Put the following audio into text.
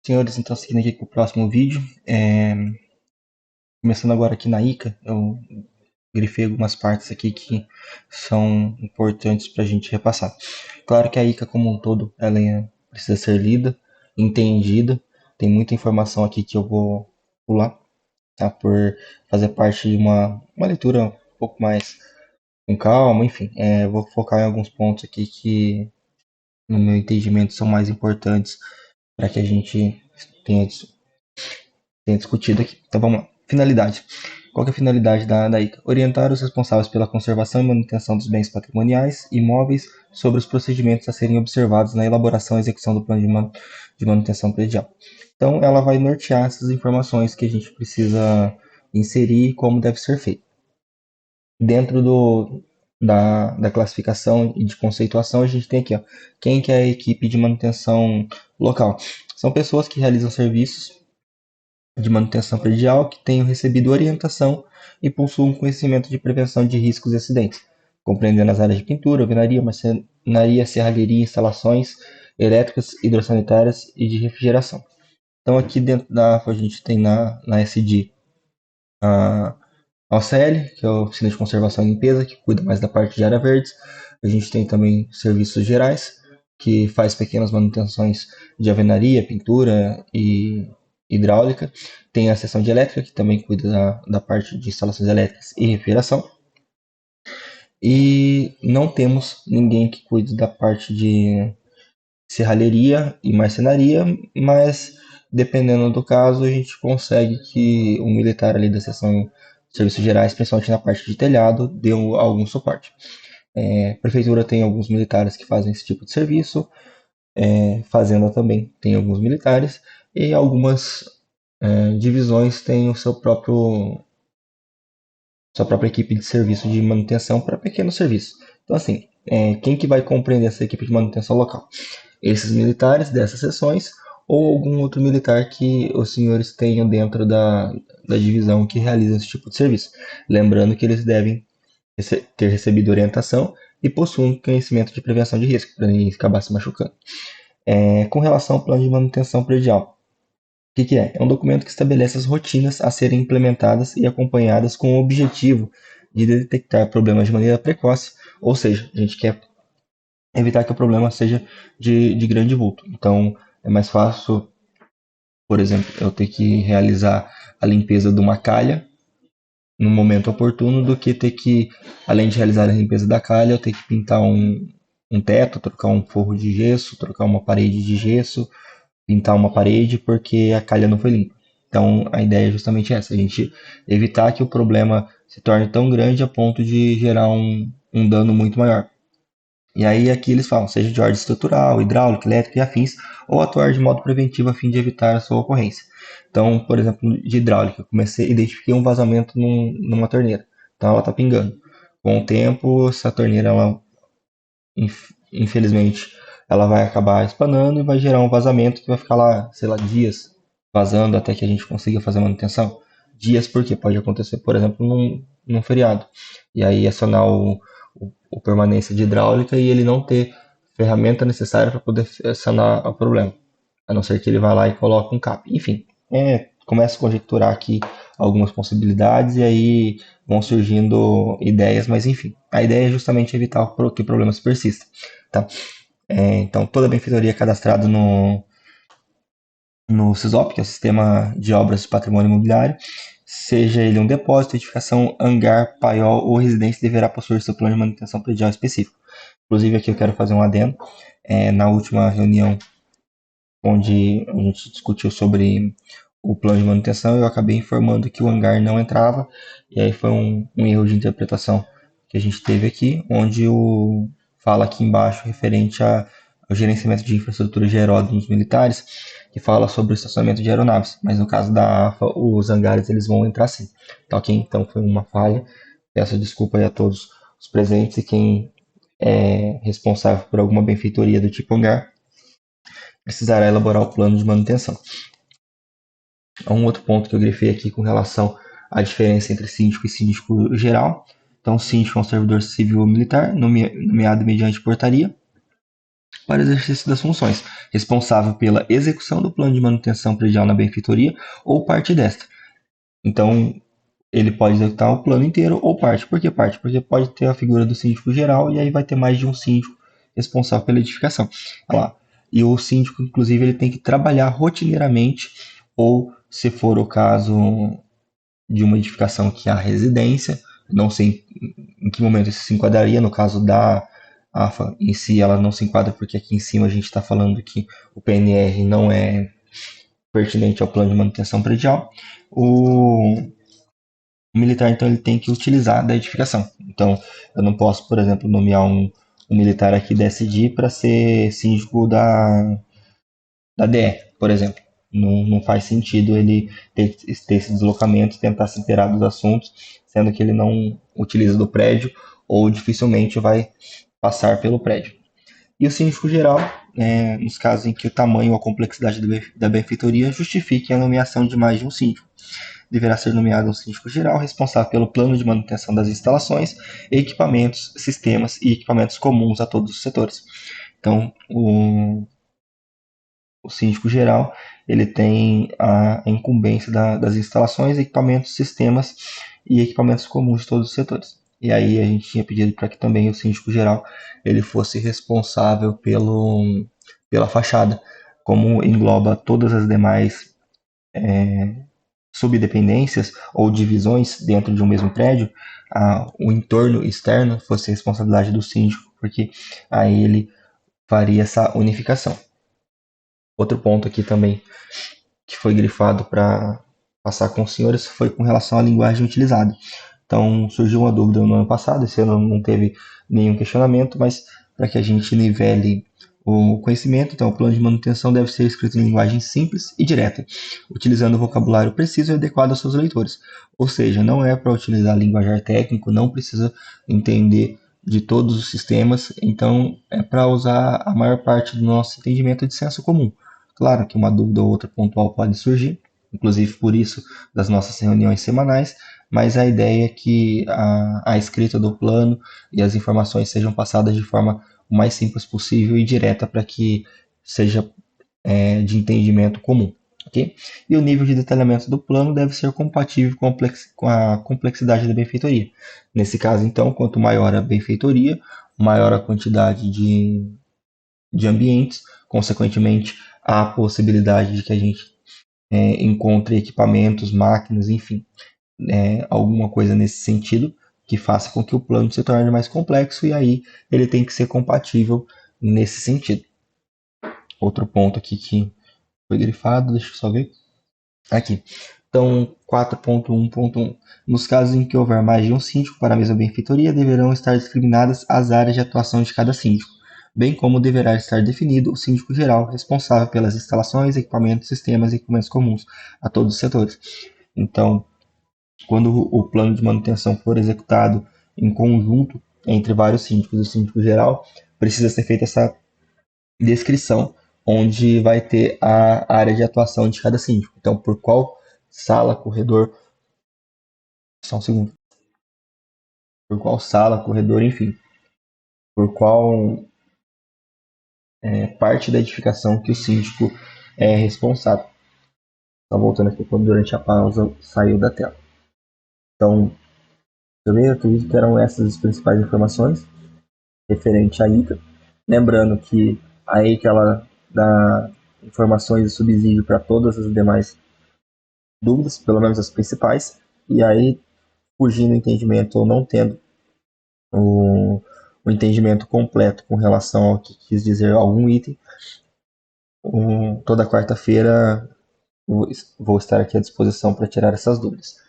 Senhores, então seguindo aqui com o próximo vídeo, começando agora aqui na ICA, eu grifei algumas partes aqui que são importantes para a gente repassar. Claro que a ICA como um todo, precisa ser lida, entendida, tem muita informação aqui que eu vou pular, tá? Por fazer parte de uma leitura um pouco mais com calma, enfim, vou focar em alguns pontos aqui que, no meu entendimento, são mais importantes para que a gente tenha discutido aqui. Então vamos lá. Finalidade. Qual que é a finalidade da ICA? Orientar os responsáveis pela conservação e manutenção dos bens patrimoniais e imóveis sobre os procedimentos a serem observados na elaboração e execução do plano de manutenção predial. Então, ela vai nortear essas informações que a gente precisa inserir e como deve ser feito. Dentro da classificação e de conceituação, a gente tem aqui, ó, quem que é a equipe de manutenção local. São pessoas que realizam serviços de manutenção predial que tenham recebido orientação e possuam conhecimento de prevenção de riscos e acidentes, compreendendo as áreas de pintura, alvenaria, marcenaria, serralheria, instalações elétricas, hidrossanitárias e de refrigeração. Então aqui dentro da AFA a gente tem na SD a OCL, que é a Oficina de Conservação e Limpeza, que cuida mais da parte de áreas verdes. A gente tem também serviços gerais, que faz pequenas manutenções de alvenaria, pintura e hidráulica. Tem a seção de elétrica, que também cuida da parte de instalações elétricas e refrigeração. E não temos ninguém que cuide da parte de serralheria e marcenaria, mas dependendo do caso, a gente consegue que um militar ali da seção de serviços gerais, principalmente na parte de telhado, dê algum suporte. A prefeitura tem alguns militares que fazem esse tipo de serviço, fazenda também tem alguns militares, e algumas divisões têm o sua própria equipe de serviço de manutenção para pequenos serviços. Então, assim, quem que vai compreender essa equipe de manutenção local? Esses militares dessas seções ou algum outro militar que os senhores tenham dentro da divisão que realiza esse tipo de serviço. Lembrando que eles devem ter recebido orientação e possuem conhecimento de prevenção de risco para ninguém acabar se machucando. Com relação ao plano de manutenção predial, o que é? É um documento que estabelece as rotinas a serem implementadas e acompanhadas com o objetivo de detectar problemas de maneira precoce, ou seja, a gente quer evitar que o problema seja de grande vulto. Então, é mais fácil, por exemplo, eu ter que realizar a limpeza de uma calha no momento oportuno do que ter que, além de realizar a limpeza da calha, eu ter que pintar um teto, trocar um forro de gesso, trocar uma parede de gesso, pintar uma parede porque a calha não foi limpa. Então, a ideia é justamente essa, a gente evitar que o problema se torne tão grande a ponto de gerar um dano muito maior. E aí aqui eles falam, seja de ordem estrutural, hidráulica, elétrica e afins, ou atuar de modo preventivo a fim de evitar a sua ocorrência. Então, por exemplo, de hidráulica, eu identifiquei um vazamento numa torneira. Então ela está pingando. Com o tempo, essa torneira, infelizmente, ela vai acabar espanando e vai gerar um vazamento que vai ficar lá, sei lá, dias vazando até que a gente consiga fazer a manutenção. Dias porque pode acontecer, por exemplo, num feriado. E aí acionar o permanência de hidráulica e ele não ter ferramenta necessária para poder sanar o problema. A não ser que ele vá lá e coloque um cap. Enfim, começa a conjecturar aqui algumas possibilidades e aí vão surgindo ideias, mas enfim, a ideia é justamente evitar que o problema se persista. Tá? Então, toda a benfeitoria cadastrada no SISOP, que é o Sistema de Obras de Patrimônio Imobiliário, seja ele um depósito, edificação, hangar, paiol ou residência, deverá possuir seu plano de manutenção predial específico. Inclusive, aqui eu quero fazer um adendo. Na última reunião, onde a gente discutiu sobre o plano de manutenção, eu acabei informando que o hangar não entrava, e aí foi um erro de interpretação que a gente teve aqui, onde fala aqui embaixo referente ao gerenciamento de infraestrutura de aeródromos militares, que fala sobre o estacionamento de aeronaves, mas no caso da AFA, os hangares eles vão entrar sim. Tá ok? Então foi uma falha. Peço desculpa aí a todos os presentes e quem é responsável por alguma benfeitoria do tipo hangar precisará elaborar o plano de manutenção. Um outro ponto que eu grifei aqui com relação à diferença entre síndico e síndico geral. Então, o síndico é um servidor civil ou militar, nomeado mediante portaria. para o exercício das funções, responsável pela execução do plano de manutenção predial na benfeitoria ou parte desta. Então, ele pode executar o plano inteiro ou parte. Por que parte? Porque pode ter a figura do síndico geral e aí vai ter mais de um síndico responsável pela edificação. Olha lá. E o síndico, inclusive, ele tem que trabalhar rotineiramente, ou se for o caso de uma edificação que há residência, não sei em que momento isso se enquadraria, no caso da AFA em si, ela não se enquadra porque aqui em cima a gente está falando que o PNR não é pertinente ao plano de manutenção predial. O militar, então, ele tem que utilizar da edificação. Então, eu não posso, por exemplo, nomear um militar aqui da SD para ser síndico da DE, por exemplo. Não faz sentido ele ter esse deslocamento, tentar se inteirar dos assuntos, sendo que ele não utiliza do prédio ou dificilmente vai passar pelo prédio. E o síndico geral, nos casos em que o tamanho ou a complexidade da benfeitoria justifique a nomeação de mais de um síndico, deverá ser nomeado um síndico geral responsável pelo plano de manutenção das instalações, equipamentos, sistemas e equipamentos comuns a todos os setores. Então, o síndico geral ele tem a incumbência das instalações, equipamentos, sistemas e equipamentos comuns de todos os setores. E aí a gente tinha pedido para que também o síndico geral ele fosse responsável pela fachada, como engloba todas as demais subdependências ou divisões dentro de um mesmo prédio, o entorno externo fosse responsabilidade do síndico, porque aí ele faria essa unificação. Outro ponto aqui também que foi grifado para passar com os senhores foi com relação à linguagem utilizada. Então, surgiu uma dúvida no ano passado, esse ano não teve nenhum questionamento, mas para que a gente nivele o conhecimento, então o plano de manutenção deve ser escrito em linguagem simples e direta, utilizando o vocabulário preciso e adequado aos seus leitores. Ou seja, não é para utilizar linguajar técnico, não precisa entender de todos os sistemas, então é para usar a maior parte do nosso entendimento de senso comum. Claro que uma dúvida ou outra pontual pode surgir, inclusive por isso das nossas reuniões semanais, mas a ideia é que a escrita do plano e as informações sejam passadas de forma o mais simples possível e direta para que seja de entendimento comum. Okay? E o nível de detalhamento do plano deve ser compatível com a complexidade da benfeitoria. Nesse caso, então, quanto maior a benfeitoria, maior a quantidade de ambientes, consequentemente, há a possibilidade de que a gente encontre equipamentos, máquinas, enfim, alguma coisa nesse sentido que faça com que o plano se torne mais complexo e aí ele tem que ser compatível nesse sentido. Outro ponto aqui que foi grifado, deixa eu só ver. Aqui. Então, 4.1.1. Nos casos em que houver mais de um síndico para a mesma benfeitoria, deverão estar discriminadas as áreas de atuação de cada síndico, bem como deverá estar definido o síndico geral, responsável pelas instalações, equipamentos, sistemas e equipamentos comuns a todos os setores. Então, quando o plano de manutenção for executado em conjunto entre vários síndicos, o síndico geral, precisa ser feita essa descrição, onde vai ter a área de atuação de cada síndico. Então, por qual sala, corredor, só um segundo, por qual sala, corredor, enfim, por qual parte da edificação que o síndico é responsável. Só voltando aqui quando durante a pausa saiu da tela. Então, eu acredito que eram essas as principais informações referente à ICA. Lembrando que a ICA ela dá informações de subsídio para todas as demais dúvidas, pelo menos as principais, e aí, fugindo do entendimento ou não tendo o entendimento completo com relação ao que quis dizer algum item, toda quarta-feira vou estar aqui à disposição para tirar essas dúvidas.